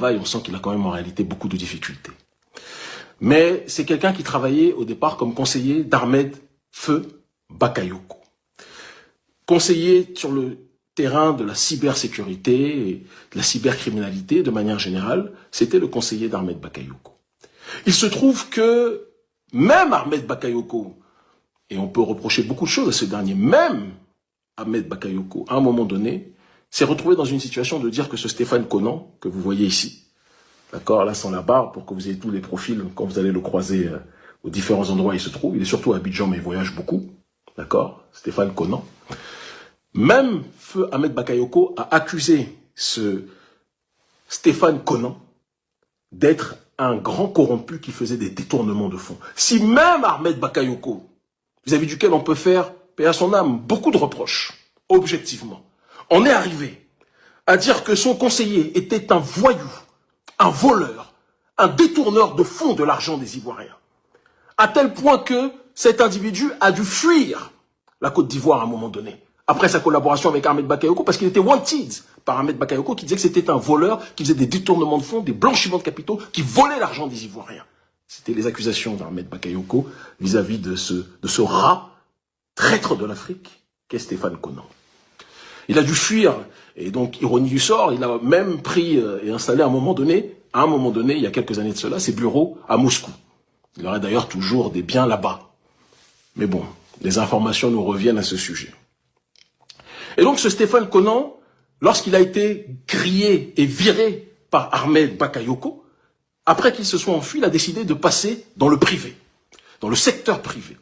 on sent qu'il a quand même en réalité beaucoup de difficultés. Mais c'est quelqu'un qui travaillait au départ comme conseiller d'Ahmed Feu Bakayoko. Conseiller sur le terrain de la cybersécurité et de la cybercriminalité de manière générale, c'était le conseiller d'Ahmed Bakayoko. Il se trouve que même Ahmed Bakayoko, et on peut reprocher beaucoup de choses à ce dernier, même Ahmed Bakayoko, à un moment donné, s'est retrouvé dans une situation de dire que ce Stéphane Konan, que vous voyez ici, d'accord, là sans la barre, pour que vous ayez tous les profils, quand vous allez le croiser aux différents endroits où il se trouve, il est surtout à Abidjan, mais il voyage beaucoup, d'accord, Stéphane Konan. Même Feu Ahmed Bakayoko a accusé ce Stéphane Konan d'être un grand corrompu qui faisait des détournements de fonds. Si même Ahmed Bakayoko, vis-à-vis duquel on peut faire, paix à son âme, beaucoup de reproches, objectivement, on est arrivé à dire que son conseiller était un voyou, un voleur, un détourneur de fonds de l'argent des Ivoiriens, à tel point que cet individu a dû fuir la Côte d'Ivoire à un moment donné, après sa collaboration avec Ahmed Bakayoko, parce qu'il était wanted par Ahmed Bakayoko, qui disait que c'était un voleur, qui faisait des détournements de fonds, des blanchiments de capitaux, qui volait l'argent des Ivoiriens. C'était les accusations d'Ahmed Bakayoko vis-à-vis de ce rat traître de l'Afrique qu'est Stéphane Konan. Il a dû fuir, et donc, ironie du sort, il a même pris et installé à un moment donné, il y a quelques années de cela, ses bureaux à Moscou. Il aurait d'ailleurs toujours des biens là-bas. Mais bon, les informations nous reviennent à ce sujet. Et donc ce Stéphane Konan, lorsqu'il a été grillé et viré par Ahmed Bakayoko, après qu'il se soit enfui, il a décidé de passer dans le privé, dans le secteur privé.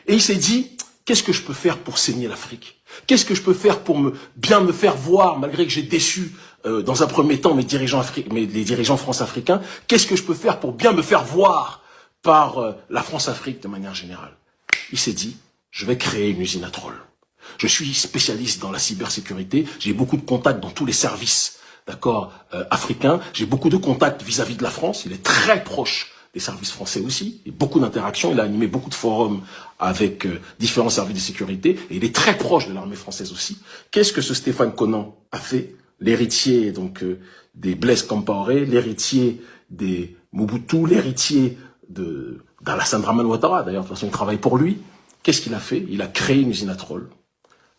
Et il s'est dit, qu'est-ce que je peux faire pour saigner l'Afrique? Qu'est-ce que je peux faire pour bien me faire voir, malgré que j'ai déçu dans un premier temps les dirigeants france-africains? Qu'est-ce que je peux faire pour bien me faire voir par la France-Afrique de manière générale? Il s'est dit, je vais créer une usine à troll. Je suis spécialiste dans la cybersécurité, j'ai beaucoup de contacts dans tous les services, d'accord, africains, j'ai beaucoup de contacts vis-à-vis de la France, il est très proche des services français aussi, et beaucoup d'interactions, il a animé beaucoup de forums avec différents services de sécurité, et il est très proche de l'armée française aussi. Qu'est-ce que ce Stéphane Konan a fait? L'héritier donc des Blaise Compaoré, l'héritier des Mobutu, l'héritier d'Alassane Dramane Ouattara, d'ailleurs de toute façon il travaille pour lui. Qu'est-ce qu'il a fait? Il a créé une usine à troll,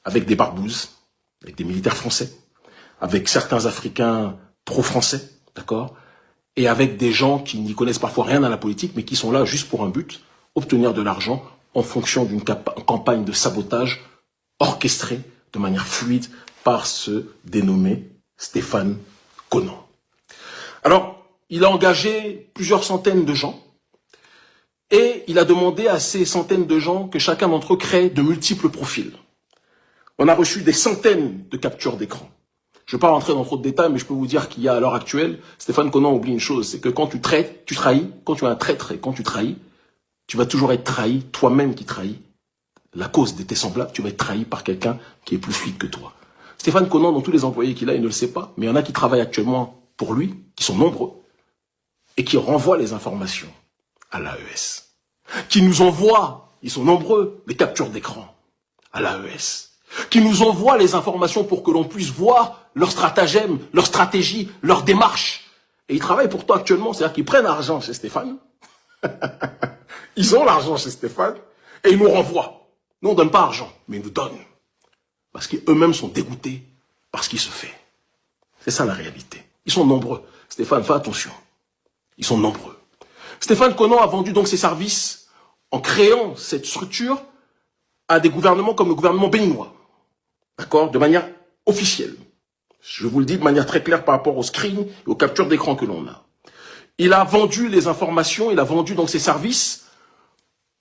avec des barbouzes, avec des militaires français, avec certains Africains pro-français, d'accord, et avec des gens qui n'y connaissent parfois rien à la politique, mais qui sont là juste pour un but, obtenir de l'argent en fonction d'une campagne de sabotage orchestrée de manière fluide par ce dénommé Stéphane Konan. Alors, il a engagé plusieurs centaines de gens, et il a demandé à ces centaines de gens que chacun d'entre eux crée de multiples profils. On a reçu des centaines de captures d'écran. Je ne vais pas rentrer dans trop de détails, mais je peux vous dire qu'il y a à l'heure actuelle, Stéphane Konan oublie une chose, c'est que quand tu trahis, quand tu es un traître et quand tu trahis, tu vas toujours être trahi, toi-même qui trahis. La cause de tes semblables, tu vas être trahi par quelqu'un qui est plus fluide que toi. Stéphane Konan, dans tous les employés qu'il a, il ne le sait pas, mais il y en a qui travaillent actuellement pour lui, qui sont nombreux, et qui renvoient les informations à l'AES. Qui nous envoient, ils sont nombreux, les captures d'écran à l'AES. Qui nous envoient les informations pour que l'on puisse voir leur stratagème, leur stratégie, leur démarche. Et ils travaillent pour toi actuellement, c'est-à-dire qu'ils prennent l'argent chez Stéphane, ils ont l'argent chez Stéphane, et ils nous renvoient. Nous, on ne donne pas argent, mais ils nous donnent. Parce qu'eux-mêmes sont dégoûtés par ce qui se fait. C'est ça la réalité. Ils sont nombreux. Stéphane, fais attention. Ils sont nombreux. Stéphane Konan a vendu donc ses services en créant cette structure à des gouvernements comme le gouvernement béninois. D'accord? De manière officielle. Je vous le dis de manière très claire par rapport au screen et aux captures d'écran que l'on a. Il a vendu les informations, il a vendu donc ses services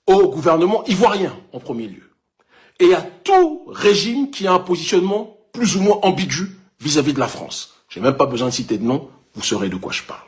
au gouvernement ivoirien en premier lieu. Et à tout régime qui a un positionnement plus ou moins ambigu vis-à-vis de la France. Je n'ai même pas besoin de citer de nom, vous saurez de quoi je parle.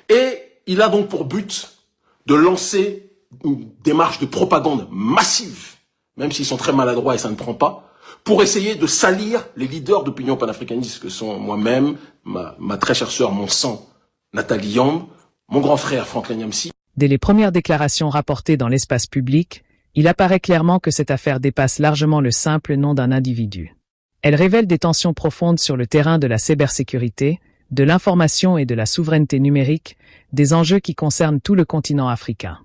Et il a donc pour but de lancer une démarche de propagande massive, même s'ils sont très maladroits et ça ne prend pas, pour essayer de salir les leaders d'opinion panafricaniste que sont moi-même, ma très chère sœur, mon sang, Nathalie Yamb, mon grand frère Franklin Nyamsi. Dès les premières déclarations rapportées dans l'espace public, il apparaît clairement que cette affaire dépasse largement le simple nom d'un individu. Elle révèle des tensions profondes sur le terrain de la cybersécurité, de l'information et de la souveraineté numérique, des enjeux qui concernent tout le continent africain.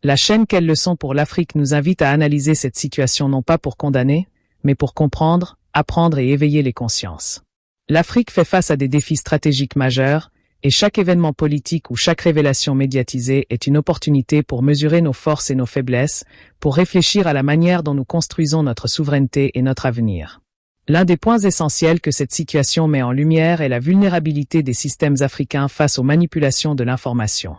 La chaîne Quelles leçons pour l'Afrique nous invite à analyser cette situation non pas pour condamner, mais pour comprendre, apprendre et éveiller les consciences. L'Afrique fait face à des défis stratégiques majeurs, et chaque événement politique ou chaque révélation médiatisée est une opportunité pour mesurer nos forces et nos faiblesses, pour réfléchir à la manière dont nous construisons notre souveraineté et notre avenir. L'un des points essentiels que cette situation met en lumière est la vulnérabilité des systèmes africains face aux manipulations de l'information.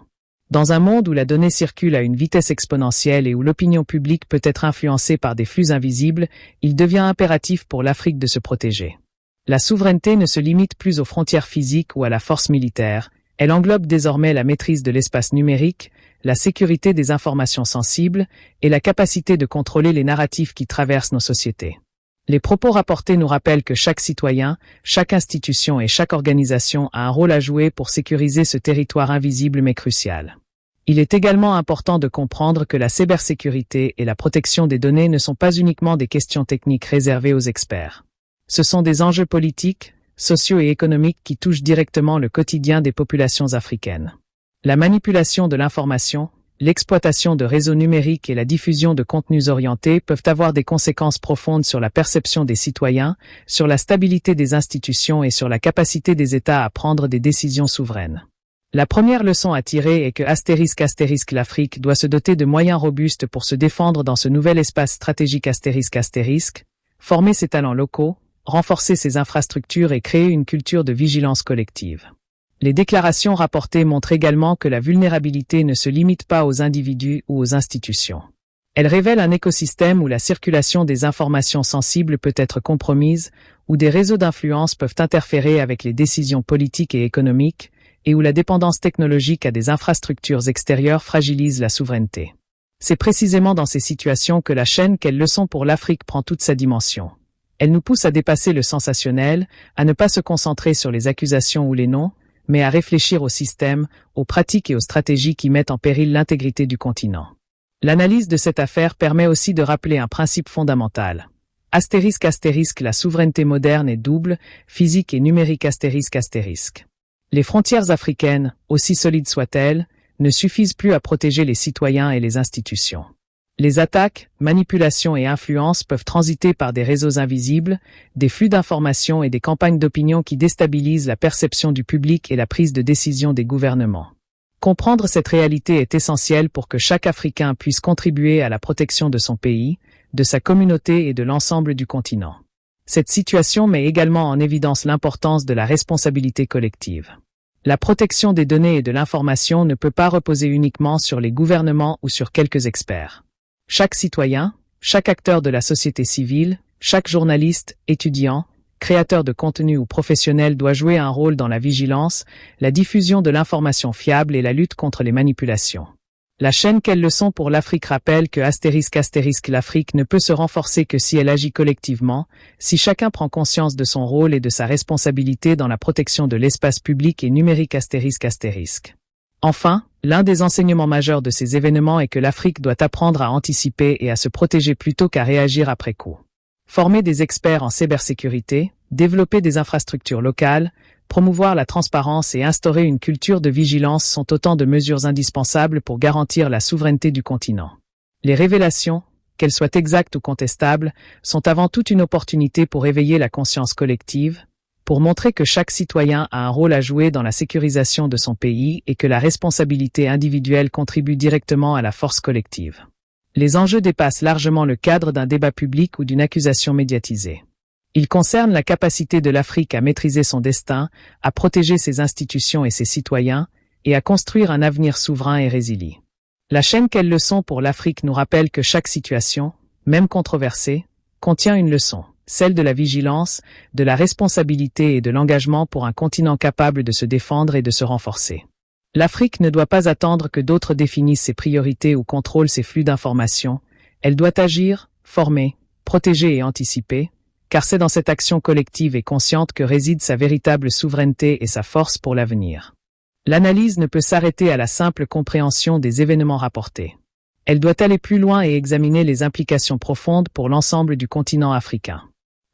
Dans un monde où la donnée circule à une vitesse exponentielle et où l'opinion publique peut être influencée par des flux invisibles, il devient impératif pour l'Afrique de se protéger. La souveraineté ne se limite plus aux frontières physiques ou à la force militaire, elle englobe désormais la maîtrise de l'espace numérique, la sécurité des informations sensibles et la capacité de contrôler les narratifs qui traversent nos sociétés. Les propos rapportés nous rappellent que chaque citoyen, chaque institution et chaque organisation a un rôle à jouer pour sécuriser ce territoire invisible mais crucial. Il est également important de comprendre que la cybersécurité et la protection des données ne sont pas uniquement des questions techniques réservées aux experts. Ce sont des enjeux politiques, sociaux et économiques qui touchent directement le quotidien des populations africaines. La manipulation de l'information, l'exploitation de réseaux numériques et la diffusion de contenus orientés peuvent avoir des conséquences profondes sur la perception des citoyens, sur la stabilité des institutions et sur la capacité des États à prendre des décisions souveraines. La première leçon à tirer est que l'Afrique doit se doter de moyens robustes pour se défendre dans ce nouvel espace stratégique former ses talents locaux, renforcer ses infrastructures et créer une culture de vigilance collective. Les déclarations rapportées montrent également que la vulnérabilité ne se limite pas aux individus ou aux institutions. Elle révèle un écosystème où la circulation des informations sensibles peut être compromise, où des réseaux d'influence peuvent interférer avec les décisions politiques et économiques, et où la dépendance technologique à des infrastructures extérieures fragilise la souveraineté. C'est précisément dans ces situations que la chaîne Quelles leçons pour l'Afrique prend toute sa dimension. Elle nous pousse à dépasser le sensationnel, à ne pas se concentrer sur les accusations ou les noms, mais à réfléchir au système, aux pratiques et aux stratégies qui mettent en péril l'intégrité du continent. L'analyse de cette affaire permet aussi de rappeler un principe fondamental. La souveraineté moderne est double, physique et numérique ***. Les frontières africaines, aussi solides soient-elles, ne suffisent plus à protéger les citoyens et les institutions. Les attaques, manipulations et influences peuvent transiter par des réseaux invisibles, des flux d'informations et des campagnes d'opinion qui déstabilisent la perception du public et la prise de décision des gouvernements. Comprendre cette réalité est essentiel pour que chaque Africain puisse contribuer à la protection de son pays, de sa communauté et de l'ensemble du continent. Cette situation met également en évidence l'importance de la responsabilité collective. La protection des données et de l'information ne peut pas reposer uniquement sur les gouvernements ou sur quelques experts. Chaque citoyen, chaque acteur de la société civile, chaque journaliste, étudiant, créateur de contenu ou professionnel doit jouer un rôle dans la vigilance, la diffusion de l'information fiable et la lutte contre les manipulations. La chaîne Quelles leçons pour l'Afrique rappelle que l'Afrique ne peut se renforcer que si elle agit collectivement, si chacun prend conscience de son rôle et de sa responsabilité dans la protection de l'espace public et numérique ***. Enfin, l'un des enseignements majeurs de ces événements est que l'Afrique doit apprendre à anticiper et à se protéger plutôt qu'à réagir après coup. Former des experts en cybersécurité, développer des infrastructures locales, promouvoir la transparence et instaurer une culture de vigilance sont autant de mesures indispensables pour garantir la souveraineté du continent. Les révélations, qu'elles soient exactes ou contestables, sont avant tout une opportunité pour éveiller la conscience collective, pour montrer que chaque citoyen a un rôle à jouer dans la sécurisation de son pays et que la responsabilité individuelle contribue directement à la force collective. Les enjeux dépassent largement le cadre d'un débat public ou d'une accusation médiatisée. Ils concernent la capacité de l'Afrique à maîtriser son destin, à protéger ses institutions et ses citoyens, et à construire un avenir souverain et résilient. La chaîne Quelles leçons pour l'Afrique nous rappelle que chaque situation, même controversée, contient une leçon, celle de la vigilance, de la responsabilité et de l'engagement pour un continent capable de se défendre et de se renforcer. L'Afrique ne doit pas attendre que d'autres définissent ses priorités ou contrôlent ses flux d'informations, elle doit agir, former, protéger et anticiper, car c'est dans cette action collective et consciente que réside sa véritable souveraineté et sa force pour l'avenir. L'analyse ne peut s'arrêter à la simple compréhension des événements rapportés. Elle doit aller plus loin et examiner les implications profondes pour l'ensemble du continent africain.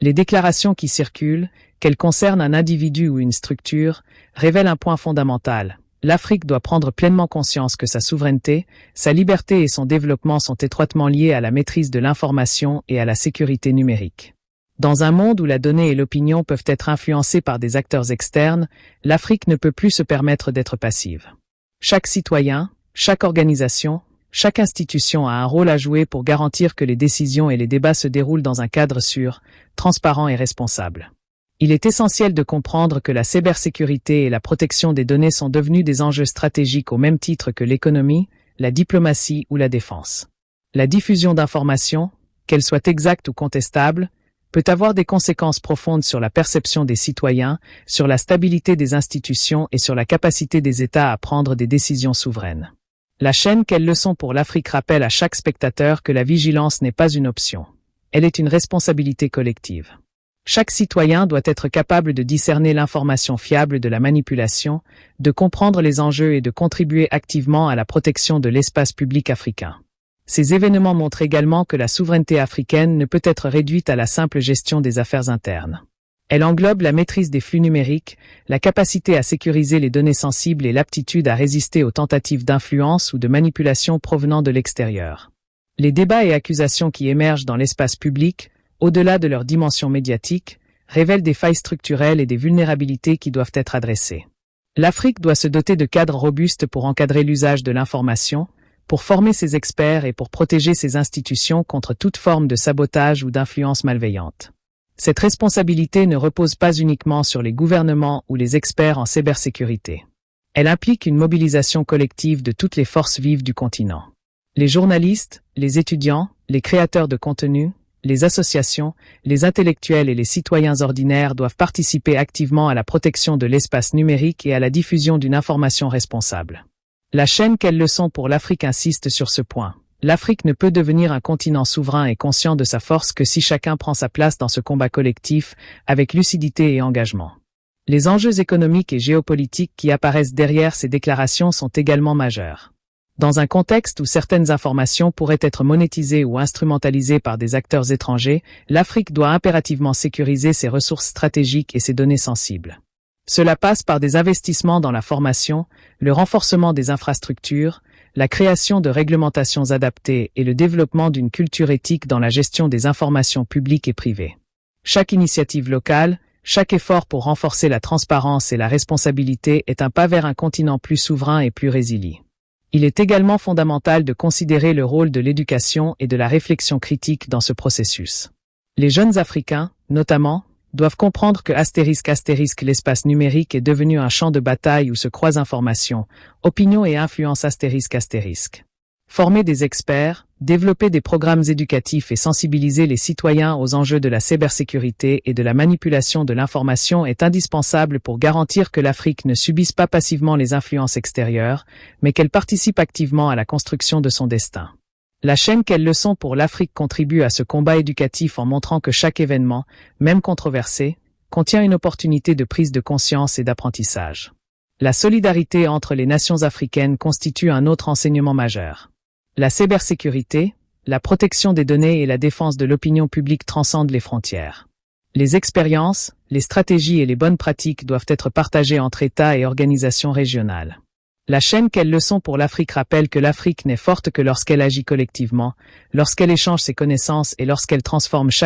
Les déclarations qui circulent, qu'elles concernent un individu ou une structure, révèlent un point fondamental. L'Afrique doit prendre pleinement conscience que sa souveraineté, sa liberté et son développement sont étroitement liés à la maîtrise de l'information et à la sécurité numérique. Dans un monde où la donnée et l'opinion peuvent être influencées par des acteurs externes, l'Afrique ne peut plus se permettre d'être passive. Chaque citoyen, chaque organisation, chaque institution a un rôle à jouer pour garantir que les décisions et les débats se déroulent dans un cadre sûr, transparent et responsable. Il est essentiel de comprendre que la cybersécurité et la protection des données sont devenus des enjeux stratégiques au même titre que l'économie, la diplomatie ou la défense. La diffusion d'informations, qu'elles soient exactes ou contestables, peut avoir des conséquences profondes sur la perception des citoyens, sur la stabilité des institutions et sur la capacité des États à prendre des décisions souveraines. La chaîne Quelle leçon pour l'Afrique rappelle à chaque spectateur que la vigilance n'est pas une option. Elle est une responsabilité collective. Chaque citoyen doit être capable de discerner l'information fiable de la manipulation, de comprendre les enjeux et de contribuer activement à la protection de l'espace public africain. Ces événements montrent également que la souveraineté africaine ne peut être réduite à la simple gestion des affaires internes. Elle englobe la maîtrise des flux numériques, la capacité à sécuriser les données sensibles et l'aptitude à résister aux tentatives d'influence ou de manipulation provenant de l'extérieur. Les débats et accusations qui émergent dans l'espace public, au-delà de leur dimension médiatique, révèlent des failles structurelles et des vulnérabilités qui doivent être adressées. L'Afrique doit se doter de cadres robustes pour encadrer l'usage de l'information, pour former ses experts et pour protéger ses institutions contre toute forme de sabotage ou d'influence malveillante. Cette responsabilité ne repose pas uniquement sur les gouvernements ou les experts en cybersécurité. Elle implique une mobilisation collective de toutes les forces vives du continent. Les journalistes, les étudiants, les créateurs de contenu, les associations, les intellectuels et les citoyens ordinaires doivent participer activement à la protection de l'espace numérique et à la diffusion d'une information responsable. La chaîne Quelle leçon pour l'Afrique insiste sur ce point. L'Afrique ne peut devenir un continent souverain et conscient de sa force que si chacun prend sa place dans ce combat collectif, avec lucidité et engagement. Les enjeux économiques et géopolitiques qui apparaissent derrière ces déclarations sont également majeurs. Dans un contexte où certaines informations pourraient être monétisées ou instrumentalisées par des acteurs étrangers, l'Afrique doit impérativement sécuriser ses ressources stratégiques et ses données sensibles. Cela passe par des investissements dans la formation, le renforcement des infrastructures, la création de réglementations adaptées et le développement d'une culture éthique dans la gestion des informations publiques et privées. Chaque initiative locale, chaque effort pour renforcer la transparence et la responsabilité est un pas vers un continent plus souverain et plus résilient. Il est également fondamental de considérer le rôle de l'éducation et de la réflexion critique dans ce processus. Les jeunes Africains, notamment, doivent comprendre que * l'espace numérique est devenu un champ de bataille où se croisent informations, opinions et influences ***. Former des experts, développer des programmes éducatifs et sensibiliser les citoyens aux enjeux de la cybersécurité et de la manipulation de l'information est indispensable pour garantir que l'Afrique ne subisse pas passivement les influences extérieures, mais qu'elle participe activement à la construction de son destin. La chaîne Quelle leçon pour l'Afrique contribue à ce combat éducatif en montrant que chaque événement, même controversé, contient une opportunité de prise de conscience et d'apprentissage. La solidarité entre les nations africaines constitue un autre enseignement majeur. La cybersécurité, la protection des données et la défense de l'opinion publique transcendent les frontières. Les expériences, les stratégies et les bonnes pratiques doivent être partagées entre États et organisations régionales. La chaîne Quelle leçon pour l'Afrique rappelle que l'Afrique n'est forte que lorsqu'elle agit collectivement, lorsqu'elle échange ses connaissances et lorsqu'elle transforme chaque